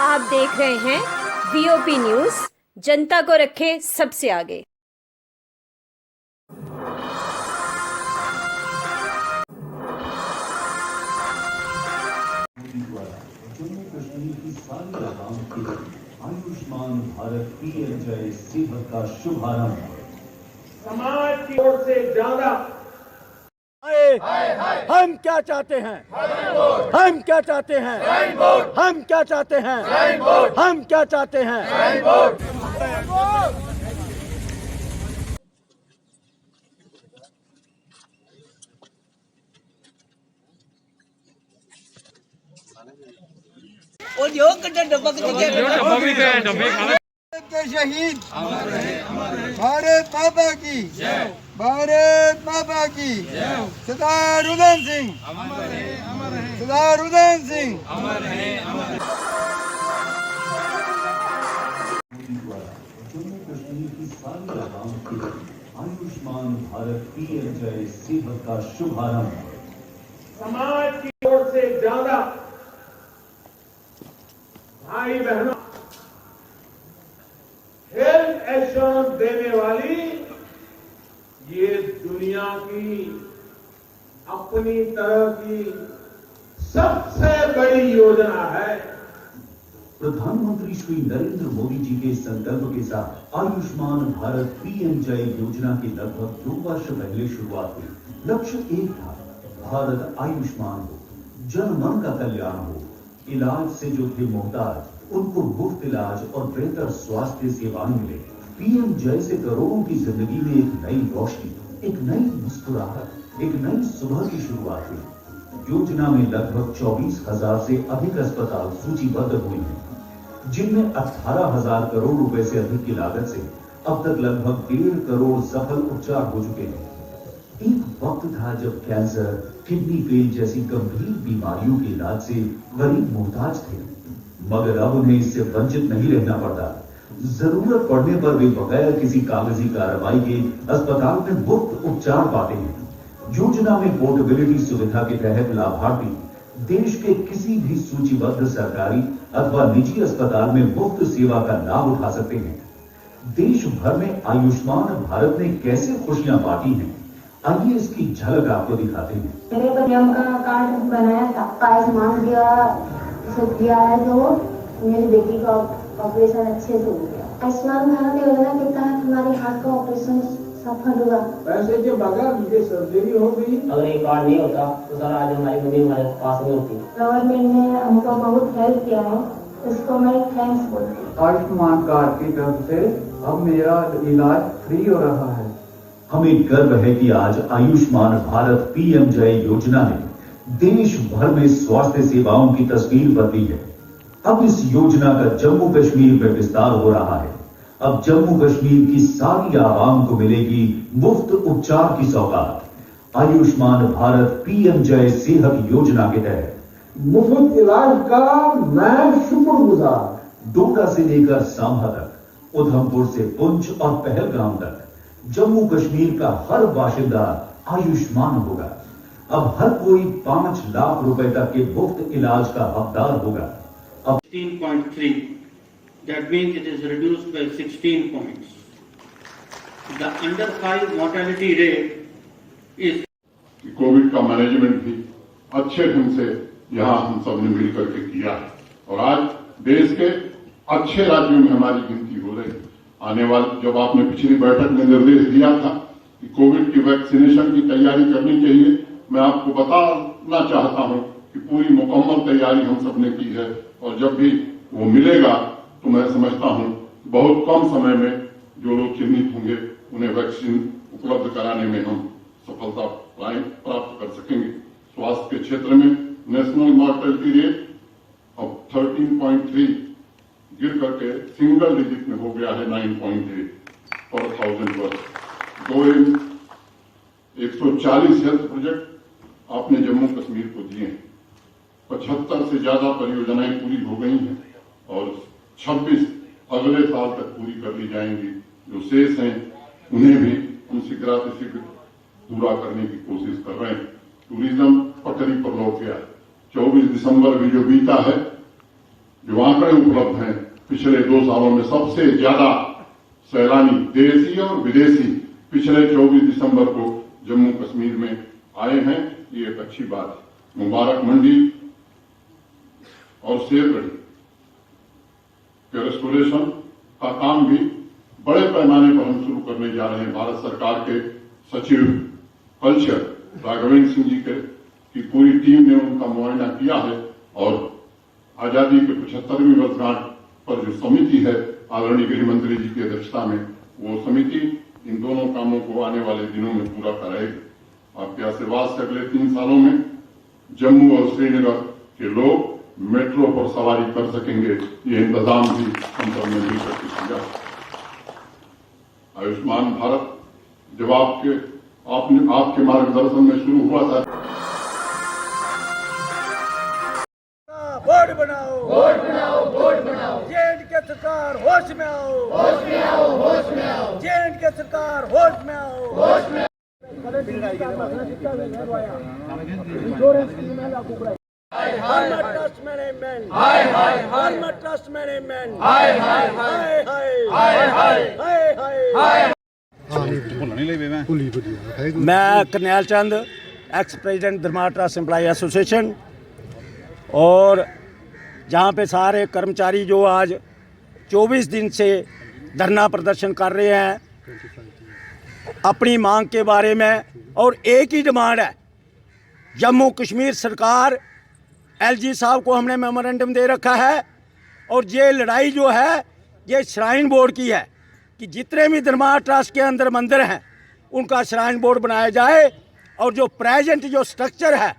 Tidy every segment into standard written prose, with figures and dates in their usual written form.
आप देख रहे हैं वीओपी न्यूज, जनता को रखे सबसे आगे। जम्मू कश्मीर की सारी आवाम के लिए आयुष्मान भारत पीएमजे सेवा का शुभारंभ। समाज की ओर से ज्यादा हम क्या चाहते हैं, हम क्या चाहते हैं, हम क्या चाहते हैं, हम क्या चाहते हैं। और जो कट्टा डब्बा के शहीद भारत माता की, भारत माता की। सरदार उधम सिंह, सरदार उधम सिंह। जम्मू कश्मीर की सारी आवाम के लिए आयुष्मान भारत पीएमजे सेवा का शुभारंभ। समाज की ओर से ज्यादा भाई बहनों हेल्थ एश्योरेंस देने वाली ये दुनिया की अपनी तरह की सबसे बड़ी योजना है। प्रधानमंत्री श्री नरेंद्र मोदी जी के संकल्प के साथ आयुष्मान भारत पीएमजे योजना की लगभग 2 वर्ष पहले शुरुआत हुई। लक्ष्य एक था, भारत आयुष्मान हो, जन मन का कल्याण हो, इलाज से जो थे मोहताज उनको मुफ्त इलाज और बेहतर स्वास्थ्य सेवाएं मिले। पीएमजे से करोड़ों की जिंदगी में एक नई रोशनी, एक नई मुस्कुराहट, एक नई सुबह की शुरुआत हुई। योजना में लगभग 24,000 से अधिक अस्पताल सूचीबद्ध हुए हैं, जिनमें 18,000 करोड़ रुपए से अधिक की लागत से अब तक लगभग 1.5 करोड़ सफल उपचार हो चुके हैं। एक वक्त था जब कैंसर, किडनी फेल जैसी गंभीर बीमारियों के इलाज से गरीब मोहताज थे, मगर अब उन्हें इससे वंचित नहीं रहना पड़ता। जरूरत पड़ने पर वे बगैर किसी कागजी कार्रवाई के अस्पताल में मुफ्त उपचार पाते हैं। योजना में पोर्टेबिलिटी सुविधा के तहत लाभार्थी देश के किसी भी सूचीबद्ध सरकारी अथवा निजी अस्पताल में मुफ्त सेवा का लाभ उठा सकते हैं। देश भर में आयुष्मान भारत ने कैसे खुशियां बांटी हैं, आइए इसकी झलक आपको दिखाते हैं। मेरे पीएम का कार्ड बनाया था, आयुष्मान दिया है, तो मेरी बेटी का ऑपरेशन अच्छे से हो गया। आयुष्मान भारत योजना के तहत हमारे हाथ का ऑपरेशन सफल हुआ। पैसे के बगैर मुझे सर्जरी हो गई। अगर ये कार्ड नहीं होता तो सर आज हमारी मम्मी हमारे पास नहीं होती। गवर्नमेंट ने हमको बहुत हेल्प किया है, इसको मैं थैंक्स बोलती हूँ। आयुष्मान कार्ड की तरफ से अब मेरा इलाज फ्री हो रहा है। हमें गर्व है कि आज आयुष्मान भारत पीएमजे योजना ने देश भर में स्वास्थ्य सेवाओं की तस्वीर बदली है। अब इस योजना का जम्मू कश्मीर में विस्तार हो रहा है। अब जम्मू कश्मीर की सारी आवाम को मिलेगी मुफ्त उपचार की सौगात। आयुष्मान भारत पीएमजे सेहत योजना के तहत मुफ्त इलाज का मैं शुक्रगुजार। डोडा से लेकर सांभा तक, उधमपुर से पुंछ और पहलगाम तक जम्मू कश्मीर का हर बाशिंदा आयुष्मान होगा। अब हर कोई 5 लाख रुपए तक के मुफ्त इलाज का हकदार होगा। 16.3, that means it is reduced by 16 points. The under 5 mortality rate is Covid का मैनेजमेंट भी अच्छे ढंग से यहाँ हम सब ने मिलकर के किया है और आज देश के अच्छे राज्यों में हमारी गिनती हो रही है। आने वाले, जब आपने पिछली बैठक में निर्देश दिया था कि कोविड की वैक्सीनेशन की तैयारी करनी चाहिए, मैं आपको बताना चाहता हूं कि पूरी मुकम्मल तैयारी हम सबने की है और जब भी वो मिलेगा तो मैं समझता हूं बहुत कम समय में जो लोग चिन्हित होंगे उन्हें वैक्सीन उपलब्ध कराने में हम सफलता प्राप्त कर सकेंगे। स्वास्थ्य के क्षेत्र में नेशनल मॉर्टेलिटी रेट अब 13.3 गिर करके सिंगल डिजिट में हो गया है 9.8 पर 1000 पर। 140 हेल्थ प्रोजेक्ट आपने जम्मू कश्मीर को दिए हैं। 75 से ज्यादा परियोजनाएं पूरी हो गई हैं और 26 अगले साल तक पूरी कर ली जाएंगी। जो शेष हैं उन्हें भी हम शीघ्र पूरा करने की कोशिश कर रहे हैं। टूरिज्म पटरी पर लौट गया। 24 दिसंबर भी जो बीता है जो आंकड़े उपलब्ध हैं, पिछले 2 सालों में सबसे ज्यादा सैलानी देशी और विदेशी पिछले 24 दिसंबर को जम्मू कश्मीर में आए हैं। ये एक अच्छी बात है। मुबारक मंडी और शेरगढ़ी के रेस्टोरेशन का काम भी बड़े पैमाने पर हम शुरू करने जा रहे हैं। भारत सरकार के सचिव कल्चर राघवेंद्र सिंह जी की पूरी टीम ने उनका मुआयना किया है और आजादी के 75वीं वर्षगांठ पर जो समिति है आदरणीय गृह मंत्री जी की अध्यक्षता में, वो समिति इन दोनों कामों को आने वाले दिनों में पूरा कराएगी। आपके आशीर्वाद से अगले 3 सालों में जम्मू और श्रीनगर के लोग मेट्रो पर सवारी कर सकेंगे। ये इंतजाम भी हम सब ने मिलकर किया। आयुष्मान भारत जब आपके मार्गदर्शन में शुरू हुआ था। बोर्ड बनाओ, बोर्ड बनाओ, बोर्ड बनाओ। जे&के सरकार होश में आओ, होश में आओ, होश में आओ। जे&के सरकार होश में आओ, होश में आओ। Trust management, hi hi hi. Trust management, hi hi hi hi hi hi hi. मैं Karnail Chand, ex president Dharmarth trust employ association, और जहाँ पे सारे कर्मचारी जो आज 24 दिन से धरना प्रदर्शन कर रहे हैं अपनी मांग के बारे में, और एक ही डिमांड है, जम्मू कश्मीर सरकार एलजी साहब को हमने मेमोरेंडम दे रखा है, और ये लड़ाई जो है ये श्राइन बोर्ड की है कि जितने भी धर्माड़ ट्रस्ट के अंदर मंदिर हैं उनका श्राइन बोर्ड बनाया जाए, और जो प्रेजेंट जो स्ट्रक्चर है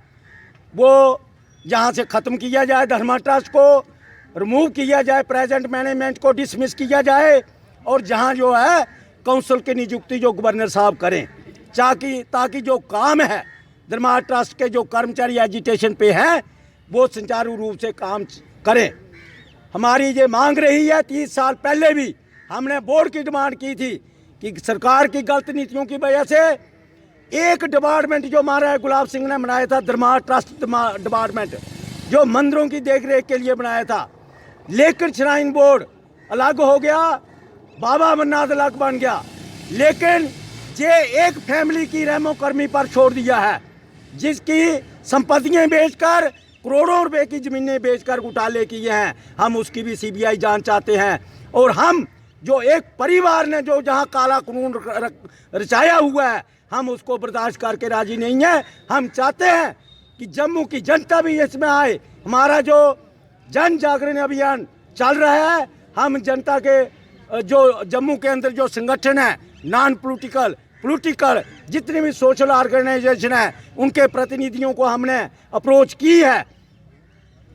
वो जहाँ से ख़त्म किया जाए, धर्माड़ ट्रस्ट को रिमूव किया जाए, प्रेजेंट मैनेजमेंट को डिसमिस किया जाए, और जहाँ जो है काउंसिल की नियुक्ति जो गवर्नर साहब करें, ताकि जो काम है धर्माड़ ट्रस्ट के जो कर्मचारी एजिटेशन पे हैं वो सुचारू रूप से काम करें। हमारी ये मांग रही है। 30 साल पहले भी हमने बोर्ड की डिमांड की थी कि सरकार की गलत नीतियों की वजह से एक डिपार्टमेंट जो हमारा गुलाब सिंह ने बनाया था, धर्माड़ ट्रस्ट डिपार्टमेंट, जो मंदिरों की देखरेख के लिए बनाया था, लेकिन श्राइन बोर्ड अलग हो गया, बाबा अमरनाथ अलग बन गया, लेकिन ये एक फैमिली की रहमो कर्मी पर छोड़ दिया है, जिसकी संपत्तियां बेचकर करोड़ों रुपए की ज़मीनें बेचकर घोटाले किए हैं। हम उसकी भी सीबीआई जांच चाहते हैं, और हम जो एक परिवार ने जो जहां काला कानून रचाया हुआ है हम उसको बर्दाश्त करके राजी नहीं है। हम चाहते हैं कि जम्मू की जनता भी इसमें आए। हमारा जो जन जागरण अभियान चल रहा है, हम जनता के जो जम्मू के अंदर जो संगठन है, नॉन पॉलिटिकल जितने भी सोशल ऑर्गेनाइजेशन है, उनके प्रतिनिधियों को हमने अप्रोच की है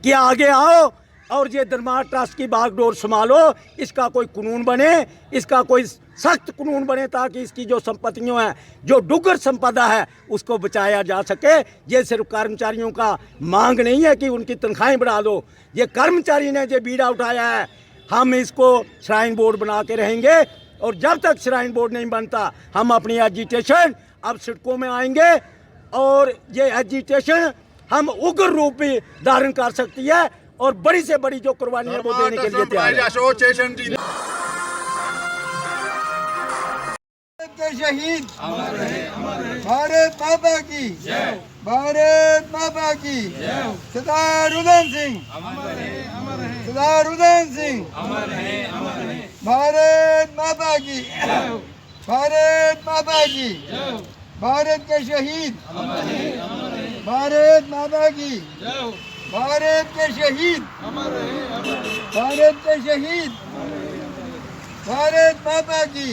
कि आगे आओ और ये धर्माड़ ट्रस्ट की बागडोर संभालो, इसका कोई कानून बने, इसका कोई सख्त कानून बने, ताकि इसकी जो संपत्तियों हैं, जो डुग्गर संपदा है, उसको बचाया जा सके। ये सिर्फ कर्मचारियों का मांग नहीं है कि उनकी तनख्वाहें बढ़ा दो, ये कर्मचारी ने जो बीड़ा उठाया है, हम इसको श्राइन बोर्ड बना के रहेंगे, और जब तक श्राइन बोर्ड नहीं बनता हम अपनी एजिटेशन अब सड़कों में आएंगे, और ये एजिटेशन हम उग्र रूप भी धारण कर सकती है, और बड़ी से बड़ी जो कुर्बानी है वो देने के लिए तैयार है। शहीद भारत माता की, भारत माता की, सरदार उधम सिंह, सरदार उधम सिंह, भारत माता की, भारत माता की, भारत के शहीद, भारत माता की, भारत के शहीद, भारत के शहीद, भारत माता की।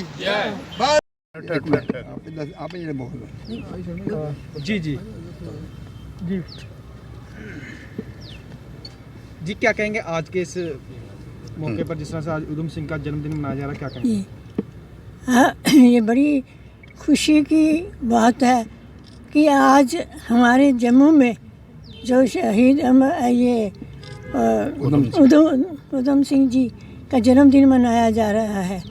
आप ये बोलो। जी जी जी जी, क्या कहेंगे आज के इस मौके पर, जिस तरह से आज उधम सिंह का जन्मदिन मनाया जा रहा है, क्या कहेंगे? ये बड़ी खुशी की बात है कि आज हमारे जम्मू में जो शहीद ये उधम सिंह जी का जन्मदिन मनाया जा रहा है।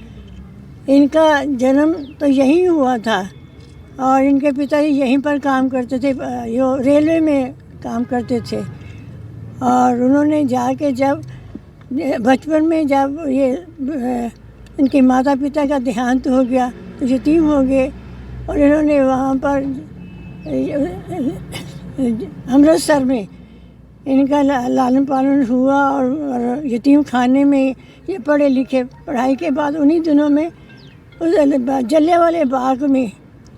इनका जन्म तो यहीं हुआ था, और इनके पिताजी यहीं पर काम करते थे, रेलवे में काम करते थे, और उन्होंने जाके जब बचपन में जब ये इनके माता पिता का देहांत हो गया तो यतीम हो गए और इन्होंने वहाँ पर अमृतसर में इनका लालन पालन हुआ और यतीम खाने में ये पढ़े लिखे। पढ़ाई के बाद उन्हीं दिनों में उस जलियांवाले बाग में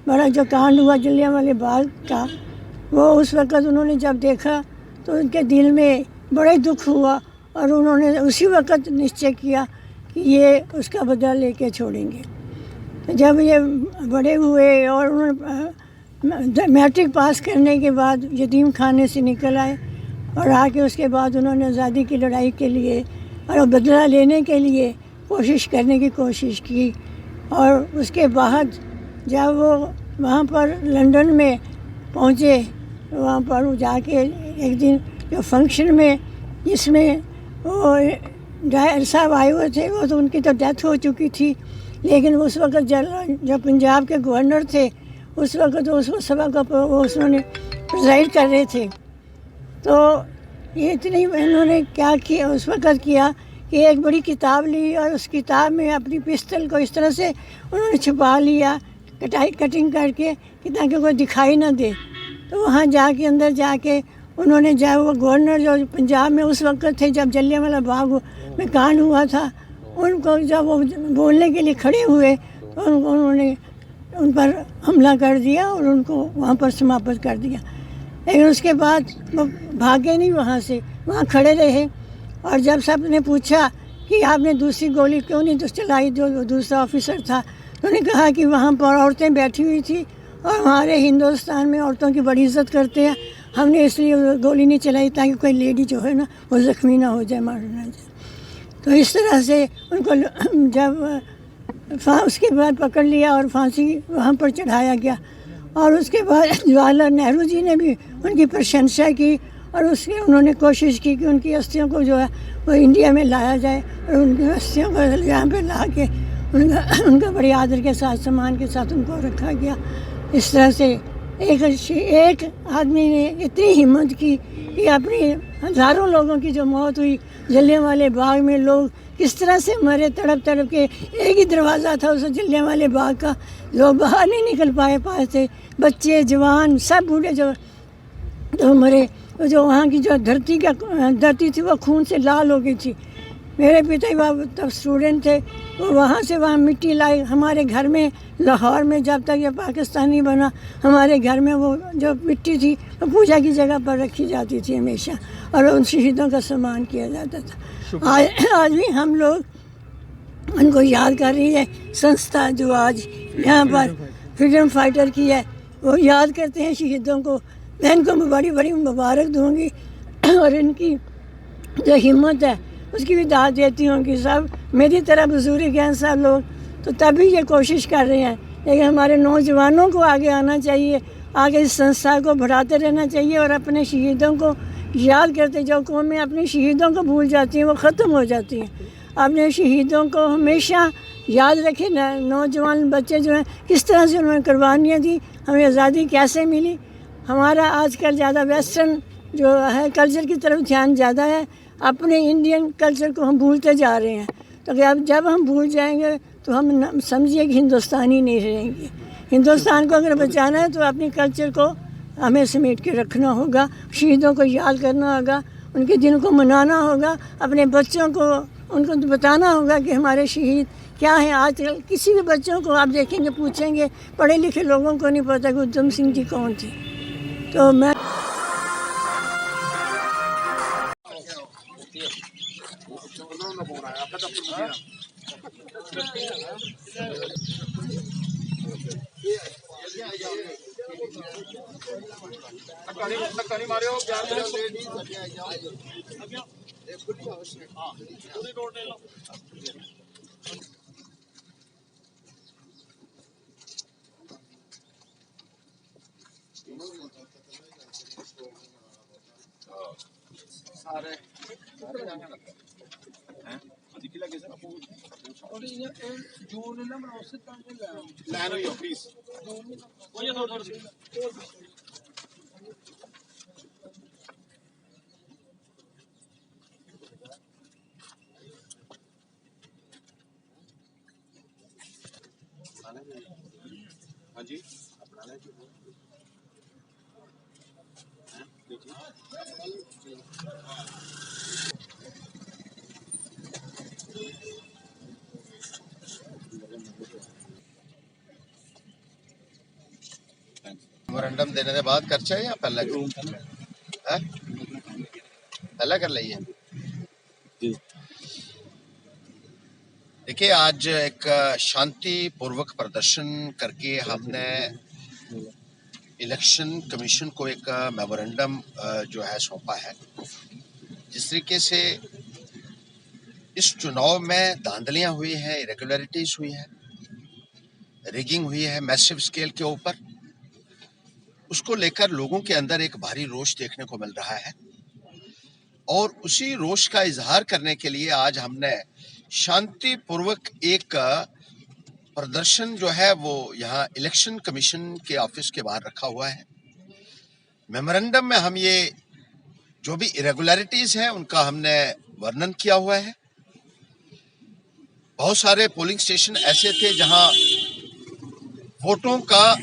बड़ा जो कांड हुआ जलियांवाले बाग का, वो उस वक़्त उन्होंने जब देखा तो उनके दिल में बड़ा दुख हुआ और उन्होंने उसी वक़्त निश्चय किया कि ये उसका बदला लेके छोड़ेंगे। तो जब ये बड़े हुए और उन्होंने मैट्रिक पास करने के बाद यतीम खाने से निकल आए और आके उसके बाद उन्होंने आज़ादी की लड़ाई के लिए और बदला लेने के लिए कोशिश करने की कोशिश की। और उसके बाद जब वो वहाँ पर लंदन में पहुँचे, वहाँ पर वो जाके एक दिन जो फंक्शन में जिसमें वो डायर साहब आए हुए थे, वो तो उनकी तो डेथ हो चुकी थी, लेकिन उस वक़्त जब पंजाब के गवर्नर थे उस वक़्त उस सभा का वो उन्होंने प्रिजाइड कर रहे थे। तो ये इतनी इन्होंने क्या किया उस वक़्त किया कि एक बड़ी किताब ली और उस किताब में अपनी पिस्तल को इस तरह से उन्होंने छुपा लिया कटिंग करके कि ताकि कोई दिखाई ना दे। तो वहाँ जाके अंदर जाके उन्होंने जब वो गवर्नर जो पंजाब में उस वक़्त थे जब जलियांवाला बाग में कांड हुआ था, उनको जब वो बोलने के लिए खड़े हुए तो उन्होंने उन पर हमला कर दिया और उनको वहाँ पर समाप्त कर दिया। लेकिन उसके बाद वो भागे नहीं वहाँ से, वहाँ खड़े रहे। और जब सब ने पूछा कि आपने दूसरी गोली क्यों नहीं चलाई, जो दूसरा ऑफिसर था, तो उन्होंने कहा कि वहाँ पर औरतें बैठी हुई थी और हमारे हिंदुस्तान में औरतों की बड़ी इज्जत करते हैं, हमने इसलिए गोली नहीं चलाई ताकि कोई लेडी जो है ना वो ज़ख्मी ना हो जाए, मार ना जाए। तो इस तरह से उनको जब उसके बाद पकड़ लिया और फांसी वहाँ पर चढ़ाया गया। और उसके बाद जवाहरलाल नेहरू जी ने भी उनकी प्रशंसा की और उसके उन्होंने कोशिश की कि उनकी अस्थियों को जो है वो इंडिया में लाया जाए और उनकी अस्थियों को यहाँ पे ला के उनका बड़े आदर के साथ सम्मान के साथ उनको रखा गया। इस तरह से एक आदमी ने इतनी हिम्मत की कि अपनी हज़ारों लोगों की जो मौत हुई जलियांवाले बाग में, लोग किस तरह से मरे तड़प तड़प के। एक ही दरवाज़ा था उस जलियांवाले बाग का, लोग बाहर नहीं निकल पाए थे, बच्चे जवान सब बूढ़े जो तो मरे। जो वहाँ की जो धरती थी वो खून से लाल हो गई थी। मेरे पिता तब स्टूडेंट थे, वो वहाँ से वहाँ मिट्टी लाई हमारे घर में लाहौर में। जब तक ये पाकिस्तानी बना हमारे घर में वो जो मिट्टी थी वो पूजा की जगह पर रखी जाती थी हमेशा और उन शहीदों का सम्मान किया जाता था। आज भी हम लोग उनको याद कर रही है संस्था जो आज यहाँ पर फ्रीडम फाइटर की है, वो याद करते हैं शहीदों को। मैं इनको बड़ी बड़ी मुबारक दूँगी और इनकी जो हिम्मत है उसकी भी दाद देती हूँ कि सब मेरी तरह बुजुर्ग हैं सब लोग, तो तभी ये कोशिश कर रहे हैं। लेकिन हमारे नौजवानों को आगे आना चाहिए, आगे इस संस्था को बढ़ाते रहना चाहिए और अपने शहीदों को याद करते। जो कौमें अपने शहीदों को भूल जाती हैं वो ख़त्म हो जाती हैं। अपने शहीदों को हमेशा याद रखें। नौजवान बच्चे जो हैं किस तरह से उन्होंने कुर्बानियाँ दी, हमें आज़ादी कैसे मिली। हमारा आजकल ज़्यादा वेस्टर्न जो है कल्चर की तरफ ध्यान ज़्यादा है, अपने इंडियन कल्चर को हम भूलते जा रहे हैं। तो अब जब हम भूल जाएंगे तो हम समझिए कि हिंदुस्तानी नहीं रहेंगे। हिंदुस्तान को अगर बचाना है तो अपने कल्चर को हमें समेट के रखना होगा, शहीदों को याद करना होगा, उनके दिन को मनाना होगा, अपने बच्चों को उनको बताना होगा कि हमारे शहीद क्या हैं। आजकल किसी भी बच्चों को आप देखेंगे पूछेंगे, पढ़े लिखे लोगों को नहीं पता कि उधम सिंह जी कौन थे। तो मैं मेमोरेंडम देने के बाद खर्चा है या पहले पहले कर लिया? देखिए, आज एक शांतिपूर्वक प्रदर्शन करके हमने इलेक्शन कमीशन को एक मेमोरेंडम जो है सौंपा है। जिस तरीके से इस चुनाव में धांधलियां हुई हैं, इरेगुलरिटीज हुई है, रिगिंग हुई है मैसिव स्केल के ऊपर, उसको लेकर लोगों के अंदर एक भारी रोष देखने को मिल रहा है। और उसी रोष का इजहार करने के लिए आज हमने शांतिपूर्वक एक प्रदर्शन जो है वो यहाँ इलेक्शन कमीशन के ऑफिस के बाहर रखा हुआ है। मेमोरेंडम में हम ये जो भी इरेगुलरिटीज हैं उनका हमने वर्णन किया हुआ है। बहुत सारे पोलिंग स्टेशन ऐसे थे जहां वोटों का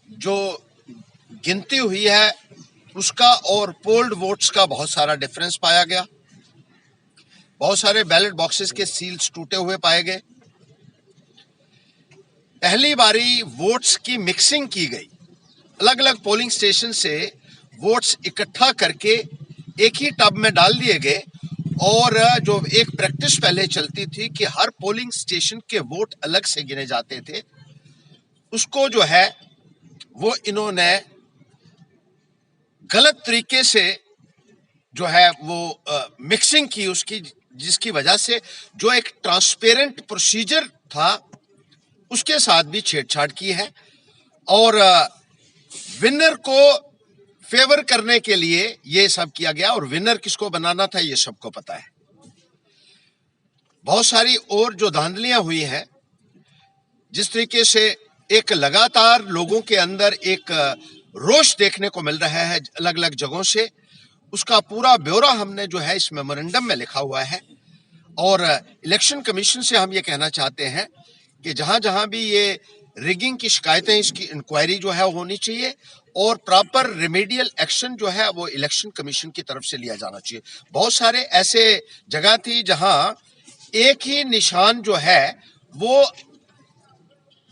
जो गिनती हुई है उसका और पोल्ड वोट्स का बहुत सारा डिफरेंस पाया गया। बहुत सारे बैलेट बॉक्सेस के सील्स टूटे हुए पाए गए। पहली बारी वोट्स की मिक्सिंग की गई, अलग अलग पोलिंग स्टेशन से वोट्स इकट्ठा करके एक ही टब में डाल दिए गए। और जो एक प्रैक्टिस पहले चलती थी कि हर पोलिंग स्टेशन के वोट अलग से गिने जाते थे, उसको जो है वो इन्होंने गलत तरीके से जो है वो मिक्सिंग की उसकी, जिसकी वजह से जो एक ट्रांसपेरेंट प्रोसीजर था उसके साथ भी छेड़छाड़ की है। और विनर को फेवर करने के लिए ये सब किया गया। और विनर किसको बनाना था ये सबको पता है। बहुत सारी और जो धांधलियां हुई हैं, जिस तरीके से एक लगातार लोगों के अंदर एक रोष देखने को मिल रहा है अलग अलग जगहों से, उसका पूरा ब्यौरा हमने जो है इस मेमोरेंडम में लिखा हुआ है। और इलेक्शन कमीशन से हम ये कहना चाहते हैं कि जहां जहां भी ये रिगिंग की शिकायतें, इसकी इंक्वायरी जो है होनी चाहिए और प्रॉपर रेमेडियल एक्शन जो है वो इलेक्शन कमीशन की तरफ से लिया जाना चाहिए। बहुत सारे ऐसे जगह थी जहां एक ही निशान जो है वो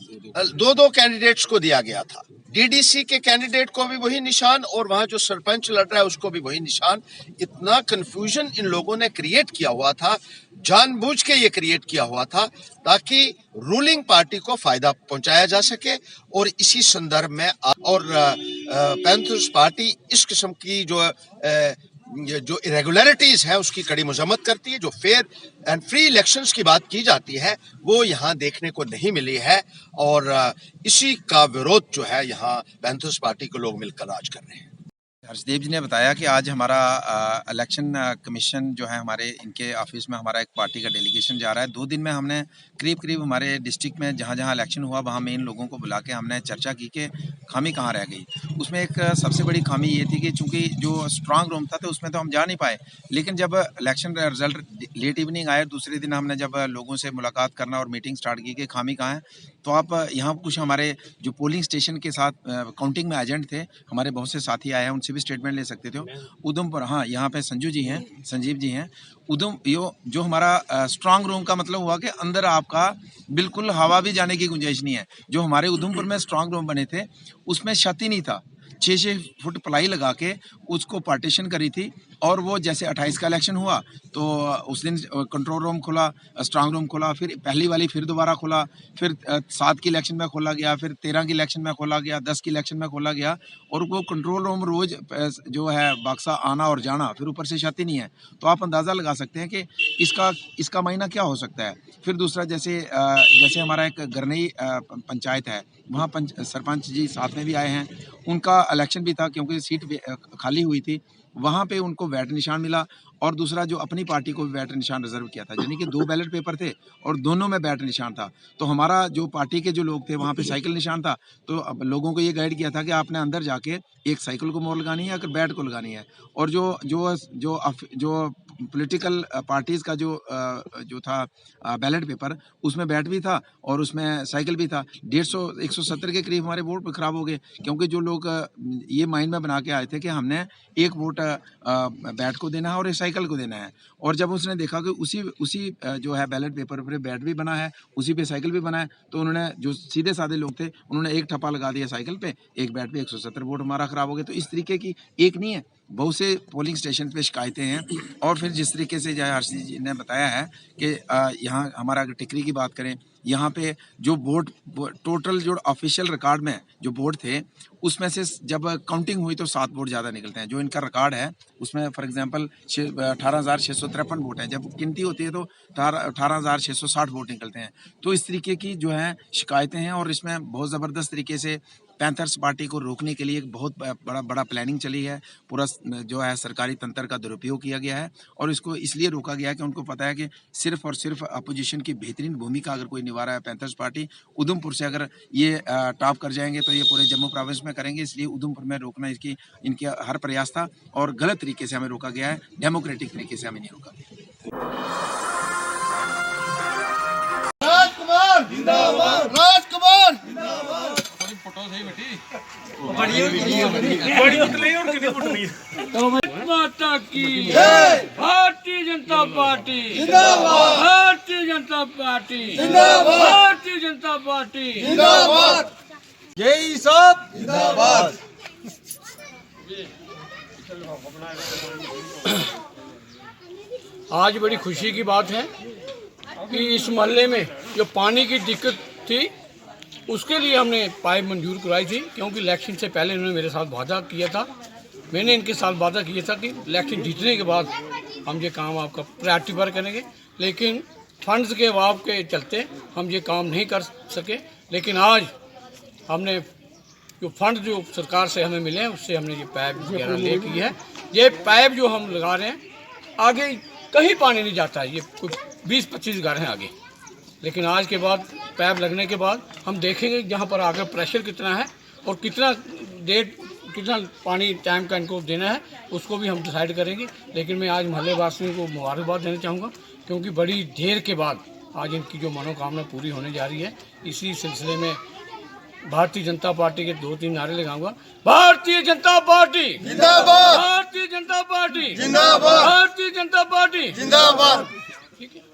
दो कैंडिडेट्स को दिया गया था। डीडीसी के कैंडिडेट को भी वही निशान और वहां जो सरपंच लड़ रहा है उसको भी वही निशान। इतना कंफ्यूजन इन लोगों ने क्रिएट किया हुआ था, जानबूझ के ये क्रिएट किया हुआ था ताकि रूलिंग पार्टी को फायदा पहुंचाया जा सके। और इसी संदर्भ में और पैंथर्स पार्टी इस किस्म की जो इरेगुलरिटीज है उसकी कड़ी मजम्मत करती है। जो फेयर एंड फ्री इलेक्शंस की बात की जाती है वो यहाँ देखने को नहीं मिली है। और इसी का विरोध जो है यहाँ पैंथर्स पार्टी के लोग मिलकर आज कर रहे हैं। हर्षदेव जी ने बताया कि आज हमारा इलेक्शन कमीशन जो है हमारे इनके ऑफिस में हमारा एक पार्टी का डेलीगेशन जा रहा है। 2 दिन में हमने करीब हमारे डिस्ट्रिक्ट में जहाँ जहाँ इलेक्शन हुआ वहाँ मेन लोगों को बुला के हमने चर्चा की कि खामी कहाँ रह गई। उसमें एक सबसे बड़ी खामी ये थी कि चूँकि जो स्ट्रांग रूम था तो उसमें तो हम जा नहीं पाए, लेकिन जब इलेक्शन रिजल्ट लेट इवनिंग आए दूसरे दिन हमने जब लोगों से मुलाकात करना और मीटिंग स्टार्ट की कि खामी कहाँ है, तो आप यहाँ कुछ हमारे जो पोलिंग स्टेशन के साथ काउंटिंग में एजेंट थे, हमारे बहुत से साथी आए हैं, उनसे भी स्टेटमेंट ले सकते थे। उधमपुर, हाँ यहाँ पे संजीव जी हैं। जो हमारा स्ट्रांग रूम का मतलब हुआ कि अंदर आपका बिल्कुल हवा भी जाने की गुंजाइश नहीं है। जो हमारे उधमपुर में स्ट्रांग रूम बने थे उसमें छत ही नहीं था, 6-6 फुट प्लाई लगा के उसको पार्टीशन करी थी। और वो जैसे 28 का इलेक्शन हुआ तो उस दिन कंट्रोल रूम खुला, स्ट्रांग रूम खुला, फिर पहली वाली फिर दोबारा खुला, फिर 7 की इलेक्शन में खोला गया, फिर 13 की इलेक्शन में खोला गया, 10 की इलेक्शन में खोला गया। और वो कंट्रोल रूम रोज जो है बक्सा आना और जाना, फिर ऊपर से छत ही नहीं है। तो आप अंदाज़ा लगा सकते हैं कि इसका मायना क्या हो सकता है। फिर दूसरा जैसे हमारा एक गरनई पंचायत है, वहाँ सरपंच जी साथ में भी आए हैं, उनका इलेक्शन भी था क्योंकि सीट खाली हुई थी, वहाँ पे उनको वैट निशान मिला। और दूसरा जो अपनी पार्टी को भी वैट निशान रिजर्व किया था, यानी कि 2 बैलेट पेपर थे और दोनों में बैट निशान था। तो हमारा जो पार्टी के जो लोग थे वहाँ पे साइकिल निशान था, तो अब लोगों को ये गाइड किया था कि आपने अंदर जाके एक साइकिल को मोहर लगानी है, अगर बैट को लगानी है। और जो पॉलिटिकल पार्टीज़ का जो था बैलेट पेपर, उसमें बैट भी था और उसमें साइकिल भी था। 150-170 के करीब हमारे वोट खराब हो गए, क्योंकि जो लोग ये माइंड में बना के आए थे कि हमने एक वोट बैट को देना है और एक साइकिल को देना है, और जब उसने देखा कि उसी जो है बैलेट पेपर पर बैट भी बना है, उसी पे साइकिल भी बना है, तो उन्होंने, जो सीधे साधे लोग थे, उन्होंने एक ठप्पा लगा दिया साइकिल पे, एक बैट पे। 170 वोट हमारा खराब हो गया। तो इस तरीके की एक नहीं है, बहुत से पोलिंग स्टेशन पे शिकायतें हैं। और फिर जिस तरीके से जय हर्षित जी ने बताया है कि यहाँ हमारा अगर टिकरी की बात करें, यहाँ पे जो वोट टोटल जो ऑफिशियल रिकॉर्ड में जो वोट थे, उसमें से जब काउंटिंग हुई तो 7 वोट ज़्यादा निकलते हैं। जो इनका रिकॉर्ड है उसमें फॉर एग्जांपल 18,653 वोट हैं, जब गिनती होती है तो 18,660 वोट निकलते हैं। तो इस तरीके की जो है शिकायतें हैं, और इसमें बहुत ज़बरदस्त तरीके से पैंथर्स पार्टी को रोकने के लिए एक बहुत बड़ा प्लानिंग चली है। पूरा जो है सरकारी तंत्र का दुरुपयोग किया गया है, और इसको इसलिए रोका गया है कि उनको पता है कि सिर्फ और सिर्फ अपोजिशन की बेहतरीन भूमिका अगर कोई निभा रहा है पैंथर्स पार्टी, उधमपुर से अगर ये टॉप कर जाएंगे तो ये पूरे जम्मू प्रोविंस में करेंगे। इसलिए उधमपुर में रोकना इनकी हर प्रयास था, और गलत तरीके से हमें रोका गया है, डेमोक्रेटिक तरीके से हमें नहीं रोका गया। राजकुमार जिंदाबाद, राजकुमार जिंदाबाद। माता की भारतीय जनता पार्टी जिंदाबाद, भारतीय जनता पार्टी जिंदाबाद, भारतीय जनता पार्टी जिंदाबाद, जय साहब जिंदाबाद। आज बड़ी खुशी की बात है कि इस मोहल्ले में जो पानी की दिक्कत थी, उसके लिए हमने पाइप मंजूर कराई थी, क्योंकि इलेक्शन से पहले उन्होंने मेरे साथ वादा किया था, मैंने इनके साथ वादा किया था कि इलेक्शन जीतने के बाद हम ये काम आपका प्रायोरिटी पर करेंगे। लेकिन फंड्स के अभाव के चलते हम ये काम नहीं कर सके। लेकिन आज हमने जो फंड जो सरकार से हमें मिले हैं, उससे हमने ये पाइप वगैरह ले की है। ये पाइप जो हम लगा रहे हैं, आगे कहीं पानी नहीं जाता है, ये कुछ 20-25 घर हैं आगे। लेकिन आज के बाद पाइप लगने के बाद हम देखेंगे यहाँ पर आगे प्रेशर कितना है और कितना पानी टाइम का इनको देना है, उसको भी हम डिसाइड करेंगे। लेकिन मैं आज मोहल्ले वासियों को मुबारकबाद देना चाहूँगा, क्योंकि बड़ी देर के बाद आज इनकी जो मनोकामना पूरी होने जा रही है। इसी सिलसिले में भारतीय जनता पार्टी के 2-3 नारे लगाऊंगा। भारतीय जनता पार्टी जिंदाबाद, भारतीय जनता पार्टी जिंदाबाद, भारतीय जनता पार्टी जिंदाबाद। ठीक है।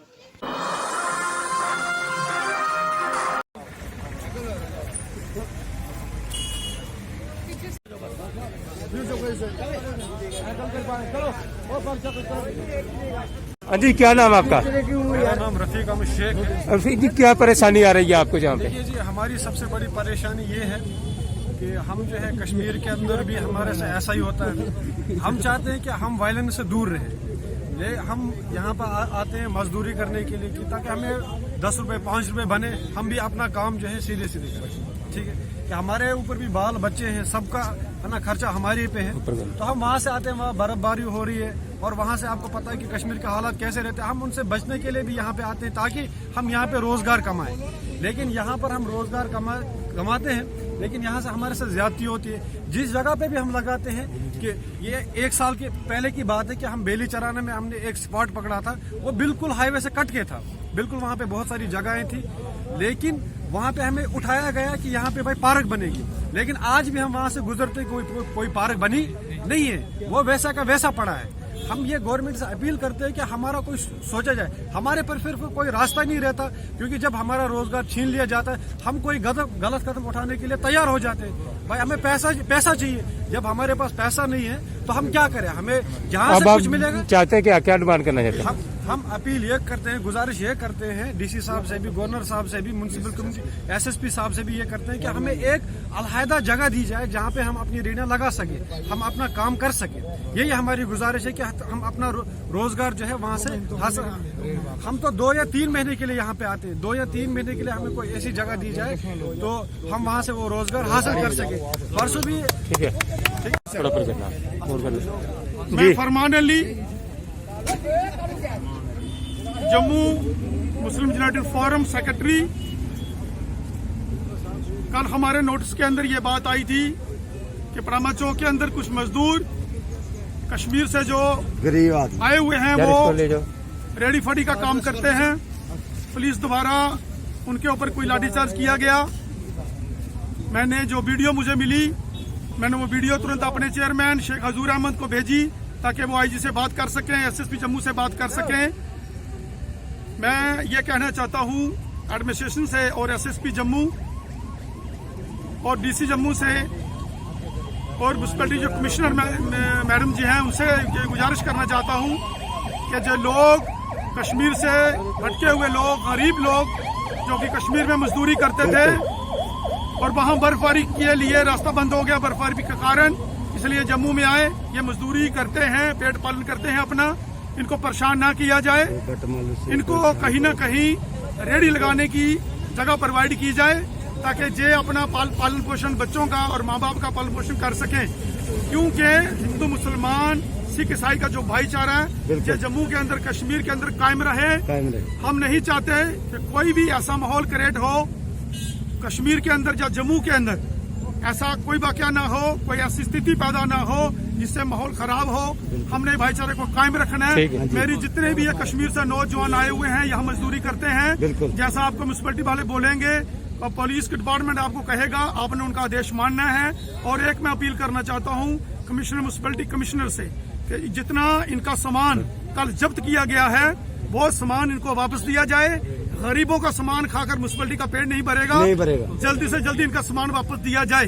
हाँ जी, क्या नाम आपका? मेरा नाम रफीक अहमद शेख है। रफीक जी, क्या परेशानी आ रही है आपको यहाँ पे? देखिए जी, हमारी सबसे बड़ी परेशानी ये है कि हम जो है कश्मीर के अंदर भी हमारे से ऐसा ही होता है। हम चाहते हैं कि हम वायलेंस से दूर रहें। हम यहाँ पर आते हैं मजदूरी करने के लिए, ताकि हमें 10 रुपए 5 रुपए बने, हम भी अपना काम जो है सीधे करें। ठीक है कि हमारे ऊपर भी बाल बच्चे हैं, सबका है ना खर्चा हमारे पे है। तो हम वहाँ से आते हैं, वहाँ बर्फबारी हो रही है, और वहाँ से आपको पता है कि कश्मीर के हालात कैसे रहते हैं। हम उनसे बचने के लिए भी यहाँ पे आते हैं, ताकि हम यहाँ पे रोजगार कमाएं। लेकिन यहाँ पर हम रोजगार कमाते हैं, लेकिन यहाँ से हमारे साथ ज्यादती होती है। जिस जगह पे भी हम लगाते हैं, कि ये 1 साल के पहले की बात है कि हम बेली चराने में हमने एक स्पॉट पकड़ा था, वो बिल्कुल हाईवे से कट के था, बिल्कुल वहाँ पे बहुत सारी जगहें थी, लेकिन वहाँ पे हमें उठाया गया कि यहाँ पे भाई पार्क बनेगी। लेकिन आज भी हम वहाँ से गुजरते कोई पार्क बनी नहीं है, वो वैसा का वैसा पड़ा है। हम ये गवर्नमेंट से अपील करते हैं कि हमारा कोई सोचा जाए, हमारे पर फिर कोई रास्ता नहीं रहता, क्योंकि जब हमारा रोजगार छीन लिया जाता है, हम कोई गलत कदम उठाने के लिए तैयार हो जाते हैं। भाई हमें पैसा चाहिए, जब हमारे पास पैसा नहीं है तो हम क्या करें, हमें जहाँ से कुछ मिलेगा। चाहते हैं कि क्या डिमांड करना चाहते हैं? हम अपील ये करते हैं, गुजारिश ये करते हैं डीसी साहब से भी, गवर्नर साहब से भी, म्युनिसिपल कमिश्नर एसएसपी साहब से भी ये करते हैं कि हमें एक अलहदा जगह दी जाए जहाँ पे हम अपनी रेडियां लगा सके, हम अपना काम कर सके। यही हमारी गुजारिश है कि हम अपना रोजगार जो है वहाँ से हासिल। हम तो 2 या 3 महीने के लिए यहाँ पे आते हैं, 2 या 3 महीने के लिए हमें कोई ऐसी जगह दी जाए तो हम वहाँ से वो रोजगार हासिल कर सके। परसों भी ठीक है, मैं Farman Ali, Jammu Muslim united forum secretary. कल हमारे नोटिस के अंदर ये बात आई थी कि परामा चौक के अंदर कुछ मजदूर कश्मीर से जो गरीब आदमी आए हुए हैं यार वो इसको ले जाओ। रेडी फड़ी का काम करते हैं। पुलिस द्वारा उनके ऊपर कोई लाठीचार्ज किया गया। मैंने जो वीडियो मुझे मिली, मैंने वो वीडियो तुरंत अपने चेयरमैन शेख हजूर अहमद को भेजी ताकि वो आईजी से बात कर सकें, एसएसपी जम्मू से बात कर सकें। मैं ये कहना चाहता हूँ एडमिनिस्ट्रेशन से और एसएसपी जम्मू और डीसी जम्मू से और म्यूनसिपैलिटी जो कमिश्नर मैडम जी हैं उनसे ये गुजारिश करना चाहता हूँ कि जो लोग कश्मीर से भटके हुए लोग, गरीब लोग जो कि कश्मीर में मजदूरी करते थे और वहाँ बर्फबारी के लिए रास्ता बंद हो गया बर्फबारी के कारण, इसलिए जम्मू में आए, ये मजदूरी करते हैं, पेट पालन करते हैं अपना, इनको परेशान ना किया जाए। इनको कहीं ना कहीं रेडी लगाने की जगह प्रोवाइड की जाए ताकि जे अपना पालन पोषण बच्चों का और माँ बाप का पालन पोषण कर सकें, क्योंकि हिंदू मुसलमान सिख ईसाई का जो भाईचारा है ये जम्मू के अंदर कश्मीर के अंदर कायम रहे। हम नहीं चाहते कि कोई भी ऐसा माहौल क्रिएट हो कश्मीर के अंदर या जम्मू के अंदर, ऐसा कोई वाकया ना हो, कोई ऐसी स्थिति पैदा ना हो जिससे माहौल खराब हो। हमने भाईचारे को कायम रखना है। मेरी जितने भी ये कश्मीर से नौजवान आए हुए हैं यहाँ मजदूरी करते हैं, जैसा आपको म्यूनसिपैलिटी वाले बोलेंगे और पुलिस डिपार्टमेंट आपको कहेगा, आपने उनका आदेश मानना है। और एक मैं अपील करना चाहता हूँ कमिश्नर म्यूनसिपैलिटी कमिश्नर से कि जितना इनका सामान कल जब्त किया गया है वो सामान इनको वापस दिया जाए। गरीबों का सामान खाकर म्यूनसिपैलिटी का पेट नहीं भरेगा। जल्दी से जल्दी इनका सामान वापस दिया जाए।